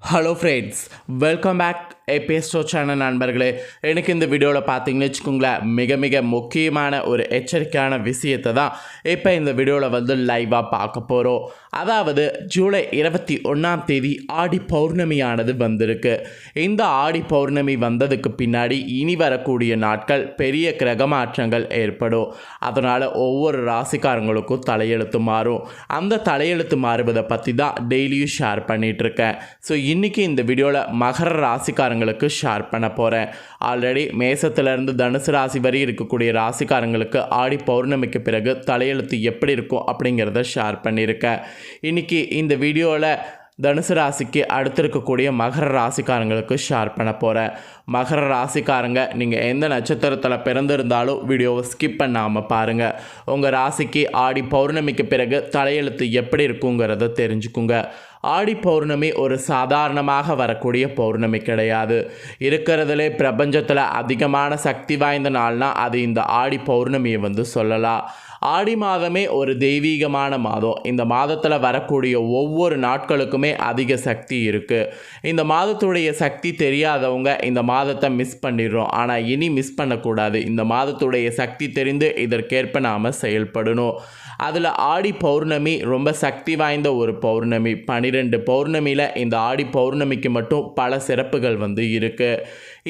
Hello friends, welcome back ஏபிஎஸ்டோ channel நண்பர்களே. எனக்கு இந்த வீடியோவில் பார்த்தீங்கன்னு வச்சுக்கோங்களேன், மிக மிக முக்கியமான ஒரு எச்சரிக்கையான விஷயத்தை தான் இப்போ இந்த வீடியோவில் லைவாக பார்க்க போகிறோம். அதாவது ஜூலை 21 ஆடி பௌர்ணமியானது வந்திருக்கு. இந்த ஆடி பௌர்ணமி வந்ததுக்கு பின்னாடி இனி வரக்கூடிய நாட்கள் பெரிய கிரக மாற்றங்கள் ஏற்படும். அதனால் ஒவ்வொரு ராசிக்காரங்களுக்கும் தலையெழுத்து மாறும். அந்த தலையெழுத்து மாறுவதை பற்றி தான் டெய்லியும் ஷேர் பண்ணிகிட்ருக்கேன். ஸோ இன்றைக்கி இந்த வீடியோவில் மகர ராசிக்காரங்களுக்கு ஷேர் பண்ண போகிறேன். ஆல்ரெடி மேசத்திலேருந்து தனுசு ராசி வரை இருக்கக்கூடிய ராசிக்காரங்களுக்கு ஆடி பௌர்ணமிக்கு பிறகு தலையெழுத்து எப்படி இருக்கும் அப்படிங்கிறத ஷேர் பண்ணியிருக்கேன். இன்றைக்கி இந்த வீடியோவில் தனுசு ராசிக்கு அடுத்து இருக்கக்கூடிய மகர ராசிக்காரங்களுக்கு ஷேர் பண்ண போகிறேன். மகர ராசிக்காரங்க நீங்கள் எந்த நட்சத்திரத்தில் பிறந்திருந்தாலும் வீடியோவை ஸ்கிப் பண்ணாமல் பாருங்கள். உங்கள் ராசிக்கு ஆடி பௌர்ணமிக்கு பிறகு தலையெழுத்து எப்படி இருக்குங்கிறத தெரிஞ்சுக்குங்க. ஆடி பௌர்ணமி ஒரு சாதாரணமாக வரக்கூடிய பௌர்ணமி கிடையாது. இருக்கிறதுலே பிரபஞ்சத்தில் அதிகமான சக்தி வாய்ந்த நாள்னால் அது இந்த ஆடி பௌர்ணமியை சொல்லலாம். ஆடி மாதமே ஒரு தெய்வீகமான மாதம். இந்த மாதத்தில் வரக்கூடிய ஒவ்வொரு நாட்களுக்குமே அதிக சக்தி இருக்குது. இந்த மாதத்துடைய சக்தி தெரியாதவங்க இந்த மாதத்தை மிஸ் பண்ணிடுறோம். ஆனால் இனி மிஸ் பண்ணக்கூடாது. இந்த மாதத்துடைய சக்தி தெரிந்து இதற்கேற்ப நாம் செயல்படணும். அதில் ஆடி பௌர்ணமி ரொம்ப சக்தி வாய்ந்த ஒரு பௌர்ணமி. 12 பௌர்ணமியில் இந்த ஆடி பௌர்ணமிக்கு மட்டும் பல சிறப்புகள் இருக்குது.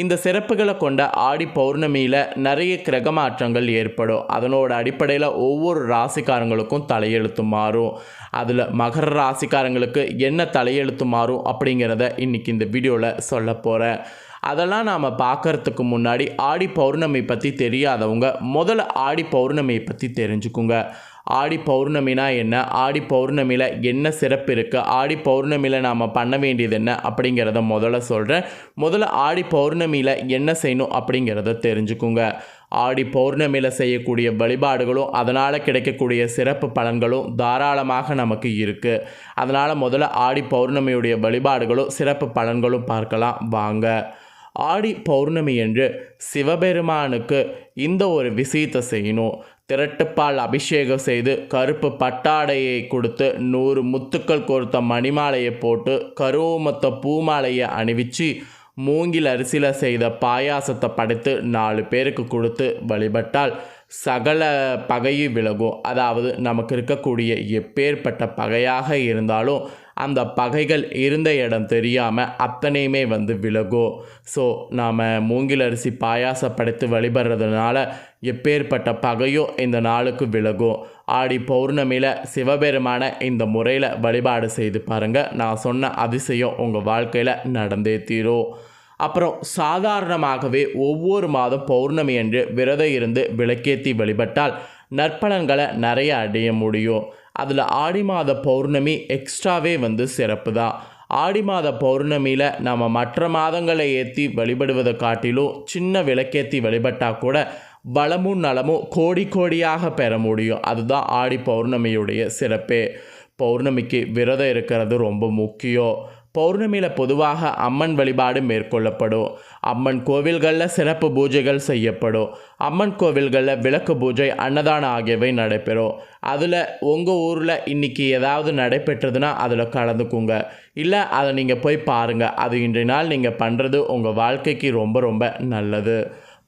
இந்த சிறப்புகளை கொண்ட ஆடி பௌர்ணமியில் நிறைய கிரக மாற்றங்கள் ஏற்படும். அதனோட அடிப்படையில் ஒவ்வொரு ராசிக்காரங்களுக்கும் தலையெழுத்து மாறும். அதில் மகர ராசிக்காரங்களுக்கு என்ன தலையெழுத்து மாறும் அப்படிங்கிறத இன்றைக்கி இந்த வீடியோவில் சொல்ல போகிறேன். அதெல்லாம் நாம் பார்க்குறதுக்கு முன்னாடி ஆடி பௌர்ணமி பற்றி தெரியாதவங்க முதல்ல ஆடி பௌர்ணமியை பற்றி தெரிஞ்சுக்குங்க. ஆடி பௌர்ணமினா என்ன, ஆடி பௌர்ணமியில் என்ன சிறப்பு இருக்குது, ஆடி பௌர்ணமியில் நாம் பண்ண வேண்டியது என்ன அப்படிங்கிறத முதல்ல சொல்கிறேன். முதல்ல ஆடி பௌர்ணமியில் என்ன செய்யணும் அப்படிங்கிறத தெரிஞ்சுக்குங்க. ஆடி பௌர்ணமியில் செய்யக்கூடிய வழிபாடுகளும் அதனால் கிடைக்கக்கூடிய சிறப்பு பலன்களும் தாராளமாக நமக்கு இருக்குது. அதனால் முதல்ல ஆடி பௌர்ணமியுடைய வழிபாடுகளும் சிறப்பு பலன்களும் பார்க்கலாம் வாங்க. ஆடி பௌர்ணமி என்று சிவபெருமானுக்கு இந்த ஒரு விஷயத்தை செய்யணும். திரட்டுப்பால் அபிஷேகம் செய்து கருப்பு பட்டாடையை கொடுத்து 100 முத்துக்கள் கோர்த்த மணிமாலையை போட்டு கருவமத்த பூமாலையை அணிவிச்சு மூங்கில் அரிசியில் செய்த பாயாசத்தை படைத்து 4 பேருக்கு கொடுத்து வழிபட்டால் சகல பகையும் விலகும். அதாவது நமக்கு இருக்கக்கூடிய எப்பேற்பட்ட பகையாக இருந்தாலும் அந்த பகைகள் இருந்த இடம் தெரியாமல் அத்தனையுமே விலகும். ஸோ நாம் மூங்கில் அரிசி பாயாசம் படைத்து வழிபடுறதுனால எப்பேற்பட்ட பகையும் இந்த நாளுக்கு விலகும். ஆடி பௌர்ணமியில் சிவபெருமான இந்த முறையில் வழிபாடு செய்து பாருங்கள். நான் சொன்ன அதிசயம் உங்கள் வாழ்க்கையில் நடந்தே தீரும். அப்புறம் சாதாரணமாகவே ஒவ்வொரு மாதம் பௌர்ணமி என்று விரதம் இருந்து விளக்கேற்றி வழிபட்டால் நற்பலன்களை நிறைய அடைய முடியும். அதில் ஆடி மாத பௌர்ணமி எக்ஸ்ட்ராவே சிறப்பு தான். ஆடி மாத பௌர்ணமியில் நம்ம மற்ற மாதங்களை ஏற்றி வழிபடுவதை காட்டிலும் சின்ன விளக்கேற்றி வழிபட்டால் கூட வளமும் நலமும் கோடி கோடியாக பெற முடியும். அதுதான் ஆடி பௌர்ணமியுடைய சிறப்பே. பௌர்ணமிக்கு விரதம் இருக்கிறது ரொம்ப முக்கியம். பௌர்ணமியில் பொதுவாக அம்மன் வழிபாடு மேற்கொள்ளப்படும். அம்மன் கோவில்களில் சிறப்பு பூஜைகள் செய்யப்படும். அம்மன் கோவில்களில் விளக்கு பூஜை, அன்னதானம் ஆகியவை நடைபெறும். அதில் உங்கள் ஊரில் இன்றைக்கி ஏதாவது நடைபெற்றதுன்னா அதில் கலந்துக்குங்க. இல்லை அதை நீங்கள் போய் பாருங்கள். அது இன்றைய நாள் நீங்கள் பண்ணுறது உங்கள் வாழ்க்கைக்கு ரொம்ப ரொம்ப நல்லது.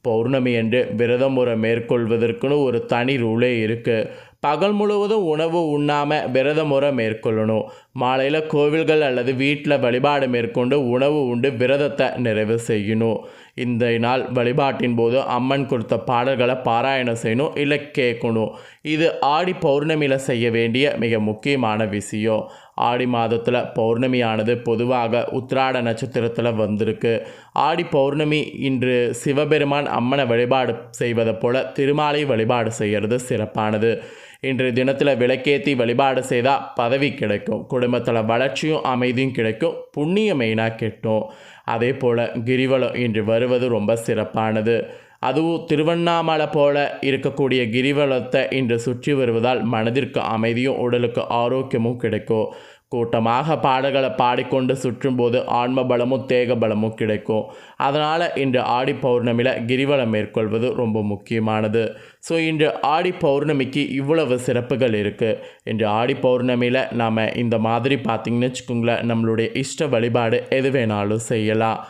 பௌர்ணமி என்று விரத முறை மேற்கொள்வதற்குன்னு ஒரு தனி ரூலே இருக்குது. பகல் முழுவதும் உணவு உண்ணாமல் விரத முறை மேற்கொள்ளணும். மாலையில் கோவில்கள் அல்லது வீட்டில் வழிபாடு மேற்கொண்டு உணவு உண்டு விரதத்தை நிறைவு செய்யணும். இந்த நாள் வழிபாட்டின் போது அம்மன் கொடுத்த பாடல்களை பாராயணம் செய்யணும், இல்லை கேட்கணும். இது ஆடி பௌர்ணமியில் செய்ய வேண்டிய மிக முக்கியமான விஷயம். ஆடி மாதத்தில் பௌர்ணமியானது பொதுவாக உத்திராட நட்சத்திரத்தில் வந்திருக்கு. ஆடி பௌர்ணமி இன்று சிவபெருமான் அம்மனை வழிபாடு செய்வதை போல திருமாலை வழிபாடு செய்கிறது சிறப்பானது. இன்றைய தினத்தில் விளக்கேற்றி வழிபாடு செய்தால் பதவி கிடைக்கும், குடும்பத்தில் வளர்ச்சியும் அமைதியும் கிடைக்கும், புண்ணியம் மெயினாக கெட்டும். அதே போல் கிரிவலம் இன்று வருவது ரொம்ப சிறப்பானது. அதுவும் திருவண்ணாமலை போல இருக்கக்கூடிய கிரிவலத்தை இன்று சுற்றி வருவதால் மனதிற்கு அமைதியும் உடலுக்கு ஆரோக்கியமும் கிடைக்கும். கூட்டமாக பாடல்களை பாடிக்கொண்டு சுற்றும்போது ஆன்ம பலமும் தேக பலமும் கிடைக்கும். அதனால் இன்று ஆடி பௌர்ணமியில் கிரிவலம் மேற்கொள்வது ரொம்ப முக்கியமானது. ஸோ இன்று ஆடி பௌர்ணமிக்கு இவ்வளவு சிறப்புகள் இருக்குது. இன்று ஆடி பௌர்ணமியில் நாம் இந்த மாதிரி பார்த்திங்கன்னு வச்சுக்கோங்களேன், நம்மளுடைய இஷ்ட வழிபாடு எது வேணாலும் செய்யலாம்.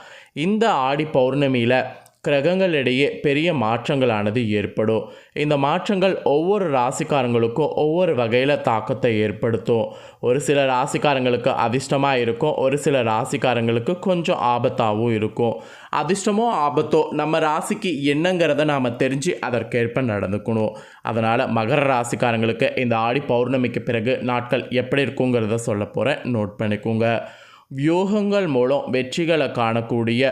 இந்த ஆடி பௌர்ணமியில் கிரகங்களிடையே பெரிய மாற்றங்களானது ஏற்படும். இந்த மாற்றங்கள் ஒவ்வொரு ராசிக்காரங்களுக்கும் ஒவ்வொரு வகையில் தாக்கத்தை ஏற்படுத்தும். ஒரு சில ராசிக்காரங்களுக்கு அதிர்ஷ்டமாக இருக்கும், ஒரு சில ராசிக்காரங்களுக்கு கொஞ்சம் ஆபத்தாகவும் இருக்கும். அதிர்ஷ்டமோ ஆபத்தோ நம்ம ராசிக்கு என்னங்கிறத நாம் தெரிஞ்சு அதற்கேற்ப நடந்துக்கணும். அதனால் மகர ராசிக்காரங்களுக்கு இந்த ஆடி பௌர்ணமிக்கு பிறகு நாட்கள் எப்படி இருக்குங்கிறத சொல்ல போகிறேன், நோட் பண்ணிக்கோங்க. வியூகங்கள் மூலம் வெற்றிகளை காணக்கூடிய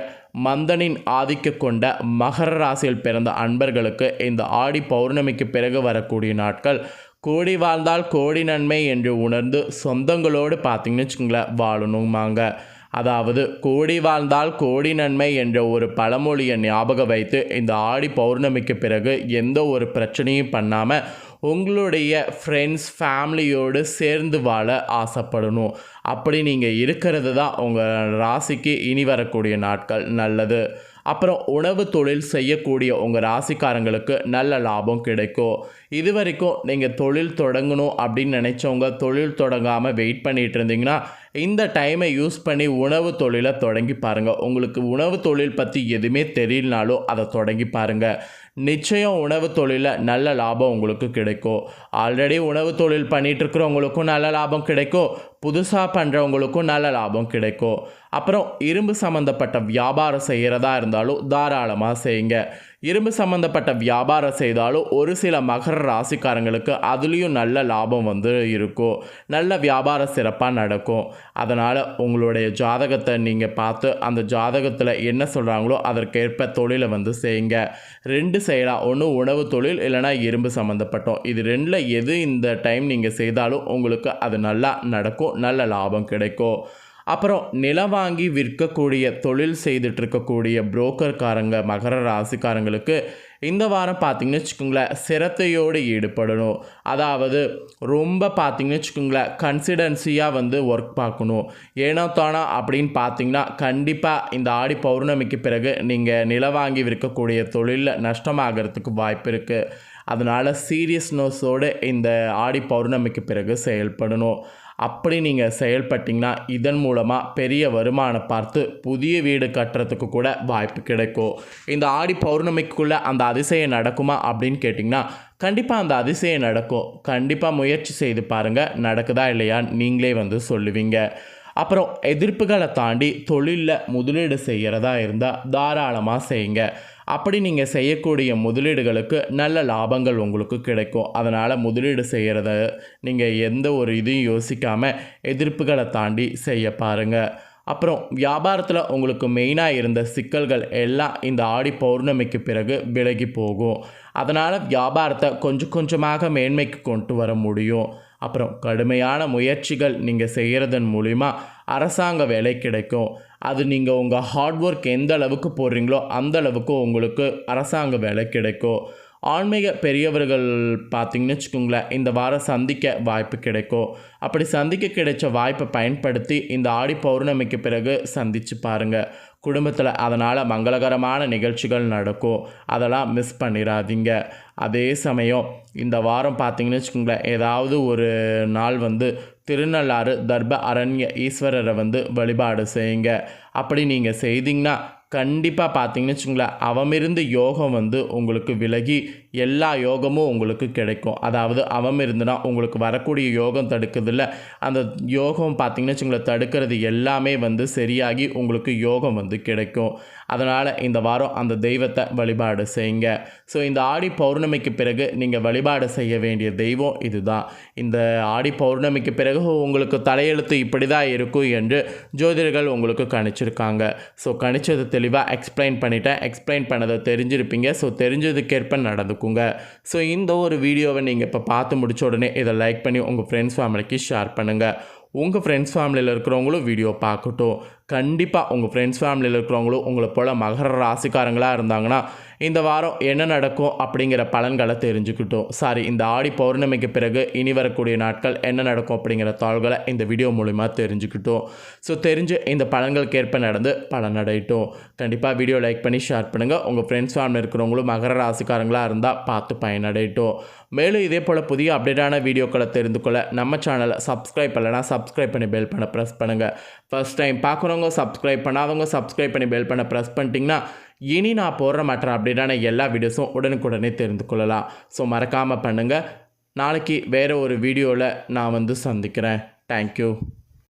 மந்தனின் ஆதிக்க கொண்ட மகர ராசியில் பிறந்த அன்பர்களுக்கு இந்த ஆடி பௌர்ணமிக்கு பிறகு வரக்கூடிய நாட்கள் கோடி வாழ்ந்தால் கோடி நன்மை என்று உணர்ந்து சொந்தங்களோடு பார்த்திங்கன்னு வச்சுக்கோங்களேன் வாழணுமாங்க. அதாவது கோடி வாழ்ந்தால் கோடி நன்மை என்ற ஒரு பழமொழியை ஞாபகம் வைத்து இந்த ஆடி பௌர்ணமிக்கு பிறகு எந்த ஒரு பிரச்சனையும் பண்ணாமல் உங்களுடைய ஃப்ரெண்ட்ஸ் ஃபேமிலியோடு சேர்ந்து வாழ ஆசைப்படணும். அப்படி நீங்கள் இருக்கிறது தான் உங்கள் ராசிக்கு இனி வரக்கூடிய நாட்கள் நல்லது. அப்புறம் உணவு தொழில் செய்யக்கூடிய உங்கள் ராசிக்காரங்களுக்கு நல்ல லாபம் கிடைக்கும். இது வரைக்கும் நீங்கள் தொழில் தொடங்கணும் அப்படின்னு நினச்சவங்க தொழில் தொடங்காமல் வெயிட் பண்ணிகிட்டு இருந்தீங்கன்னா இந்த டைமை யூஸ் பண்ணி உணவு தொழிலை தொடங்கி பாருங்கள். உங்களுக்கு உணவு தொழில் பற்றி எதுவுமே தெரியலனாலும் அதை தொடங்கி பாருங்கள். நிச்சயம் உணவு தொழிலில் நல்ல லாபம் உங்களுக்கு கிடைக்கும். ஆல்ரெடி உணவு தொழில் பண்ணிகிட்டு இருக்கிறவங்களுக்கும் நல்ல லாபம் கிடைக்கும், புதுசாக பண்ணுறவங்களுக்கும் நல்ல லாபம் கிடைக்கும். அப்புறம் இரும்பு சம்மந்தப்பட்ட வியாபாரம் செய்கிறதா இருந்தாலும் தாராளமாக செய்யுங்க. இரும்பு சம்மந்தப்பட்ட வியாபாரம் செய்தாலும் ஒரு சில மகர ராசிக்காரங்களுக்கு அதுலேயும் நல்ல லாபம் இருக்கும். நல்ல வியாபாரம் சிறப்பாக நடக்கும். அதனால் உங்களுடைய ஜாதகத்தை நீங்கள் பார்த்து அந்த ஜாதகத்தில் என்ன சொல்கிறாங்களோ அதற்கேற்ப தொழிலை செய்யுங்க. 2 செய்யலாம். ஒன்று உணவு தொழில், இல்லைனா இரும்பு சம்மந்தப்பட்டோம். இது 2ல் எது இந்த டைம் நீங்கள் செய்தாலும் உங்களுக்கு அது நல்லா நடக்கும், நல்ல லாபம் கிடைக்கும். அப்புறம் நிலம் வாங்கி விற்கக்கூடிய தொழில் செய்துட்டு இருக்கக்கூடிய புரோக்கர்காரங்க மகர ராசிக்காரங்களுக்கு இந்த வாரம் பார்த்திங்கன்னு வச்சுக்கோங்களேன் சிரத்தையோடு ஈடுபடணும். அதாவது ரொம்ப பார்த்திங்கன்னு வச்சுக்கோங்களேன் கன்சிடென்சியாக ஒர்க் பார்க்கணும். ஏனோ தானோ அப்படின்னு பார்த்திங்கன்னா கண்டிப்பாக இந்த ஆடி பௌர்ணமிக்கு பிறகு நீங்கள் நிலம் வாங்கி விற்கக்கூடிய தொழிலில் நஷ்டமாகிறதுக்கு வாய்ப்பு இருக்குது. அதனால் சீரியஸ்னஸோடு இந்த ஆடி பௌர்ணமிக்கு பிறகு செயல்படணும். அப்படி நீங்கள் செயல்பட்டிங்கன்னா இதன் மூலமாக பெரிய வருமானம் பார்த்து புதிய வீடு கட்டுறதுக்கு கூட வாய்ப்பு கிடைக்கும். இந்த ஆடி பௌர்ணமிக்குள்ளே அந்த அதிசயம் நடக்குமா அப்படின்னு கேட்டிங்கன்னா கண்டிப்பாக அந்த அதிசயம் நடக்கும். கண்டிப்பாக முயற்சி செய்து பாருங்கள், நடக்குதா இல்லையான்னு நீங்களே சொல்லுவீங்க. அப்புறம் எதிர்ப்புகளை தாண்டி தொழிலில் முதலீடு செய்கிறதா இருந்தால் தாராளமாக செய்யுங்க. அப்படி நீங்கள் செய்யக்கூடிய முதலீடுகளுக்கு நல்ல லாபங்கள் உங்களுக்கு கிடைக்கும். அதனால் முதலீடு செய்கிறத நீங்கள் எந்த ஒரு இதையும் யோசிக்காமல் எதிர்ப்புகளை தாண்டி செய்ய பாருங்கள். அப்புறம் வியாபாரத்தில் உங்களுக்கு மெயினாக இருந்த சிக்கல்கள் எல்லாம் இந்த ஆடி பௌர்ணமிக்கு பிறகு விலகி போகும். அதனால் வியாபாரத்தை கொஞ்சம் கொஞ்சமாக மேன்மைக்கு கொண்டு வர முடியும். அப்புறம் கடுமையான முயற்சிகள் நீங்கள் செய்கிறதன் மூலிமா அரசாங்க வேலை கிடைக்கும். அது நீங்கள் உங்கள் ஹார்ட் ஒர்க் எந்த அளவுக்கு போடுறீங்களோ அந்த அளவுக்கு உங்களுக்கு அரசாங்க வேலை கிடைக்கும். ஆன்மீக பெரியவர்கள் பார்த்திங்கன்னு வச்சுக்கோங்களேன் இந்த வாரம் சந்திக்க வாய்ப்பு கிடைக்கும். அப்படி சந்திக்க கிடைச்ச வாய்ப்பை பயன்படுத்தி இந்த ஆடி பௌர்ணமிக்கு பிறகு சந்தித்து பாருங்கள். குடும்பத்தில் அதனால் மங்களகரமான நிகழ்ச்சிகள் நடக்கும். அதெல்லாம் மிஸ் பண்ணிடாதீங்க. அதே சமயம் இந்த வாரம் பார்த்திங்கன்னு வச்சுக்கோங்களேன் ஏதாவது ஒரு நாள் திருநள்ளாறு தர்ப அரண்ய ஈஸ்வரரை வழிபாடு செய்யுங்க. அப்படி நீங்கள் செய்தீங்கன்னா கண்டிப்பாக பார்த்திங்கன்னு வச்சுங்களேன் அவமிருந்து யோகம் உங்களுக்கு விலகி எல்லா யோகமும் உங்களுக்கு கிடைக்கும். அதாவது அவம் இருந்துன்னா உங்களுக்கு வரக்கூடிய யோகம் தடுக்குதில்ல, அந்த யோகம் பார்த்திங்கன்னு வச்சுங்களேன் தடுக்கிறது எல்லாமே சரியாகி உங்களுக்கு யோகம் கிடைக்கும். அதனால் இந்த வாரம் அந்த தெய்வத்தை வழிபாடு செய்யுங்க. ஸோ இந்த ஆடி பௌர்ணமிக்கு பிறகு நீங்கள் வழிபாடு செய்ய வேண்டிய தெய்வம் இதுதான். இந்த ஆடி பௌர்ணமிக்கு பிறகு உங்களுக்கு தலையெழுத்து இப்படி தான் இருக்கும் என்று ஜோதிடர்கள் உங்களுக்கு கணிச்சிருக்காங்க. ஸோ கணிச்சது தெளிவாக எக்ஸ்பிளைன் பண்ணிட்டேன். எக்ஸ்பிளைன் பண்ணதை தெரிஞ்சிருப்பீங்க. ஸோ தெரிஞ்சதுக்கேற்ப நடந்துக்குங்க. ஸோ இந்த ஒரு வீடியோவை நீங்கள் இப்போ பார்த்து முடிச்ச உடனே இதை லைக் பண்ணி உங்கள் ஃப்ரெண்ட்ஸ் ஃபேமிலிக்கு ஷேர் பண்ணுங்கள். உங்கள் ஃப்ரெண்ட்ஸ் ஃபேமிலியில் இருக்கிறவங்களும் வீடியோ பார்க்கட்டும். கண்டிப்பாக உங்கள் ஃப்ரெண்ட்ஸ் ஃபேமிலியில் இருக்கிறவங்களும் உங்களை போல் மகர ராசிக்காரங்களாக இருந்தாங்கன்னா இந்த வாரம் என்ன நடக்கும் அப்படிங்கிற பலன்களை தெரிஞ்சுக்கிட்டோம். இந்த ஆடி பௌர்ணமிக்கு பிறகு இனி வரக்கூடிய நாட்கள் என்ன நடக்கும் அப்படிங்கிற தாள்களை இந்த வீடியோ மூலிமா தெரிஞ்சுக்கிட்டோம். தெரிஞ்சு இந்த பலன்களுக்கு ஏற்ப நடந்து பலனடையட்டும். கண்டிப்பாக வீடியோ லைக் பண்ணி ஷேர் பண்ணுங்கள். உங்கள் ஃப்ரெண்ட்ஸ் ஃபேமிலி இருக்கிறவங்களும் மகர ராசிக்காரங்களாக இருந்தால் பார்த்து பயனடையட்டும். மேலும் இதே போல் புதிய அப்டேட்டான வீடியோக்களை தெரிந்து கொள்ள நம்ம சேனலை சப்ஸ்கிரைப் பண்ணலைன்னா சப்ஸ்கிரைப் பண்ணி பெல் பண்ண ப்ரெஸ் பண்ணுங்கள். ஃபர்ஸ்ட் டைம் பார்க்குறவங்க சப்ஸ்கிரைப் பண்ணாதவங்க சப்ஸ்கிரைப் பண்ணி பெல் பண்ண ப்ரெஸ் பண்ணிட்டீங்கன்னா இனி நான் போடுற மற்ற அப்டேட்டான எல்லா வீடியோஸும் உடனுக்குடனே தெரிந்து கொள்ளலாம். மறக்காமல் பண்ணுங்கள். நாளைக்கு வேறு ஒரு வீடியோவில் நான் சந்திக்கிறேன். தேங்க்யூ.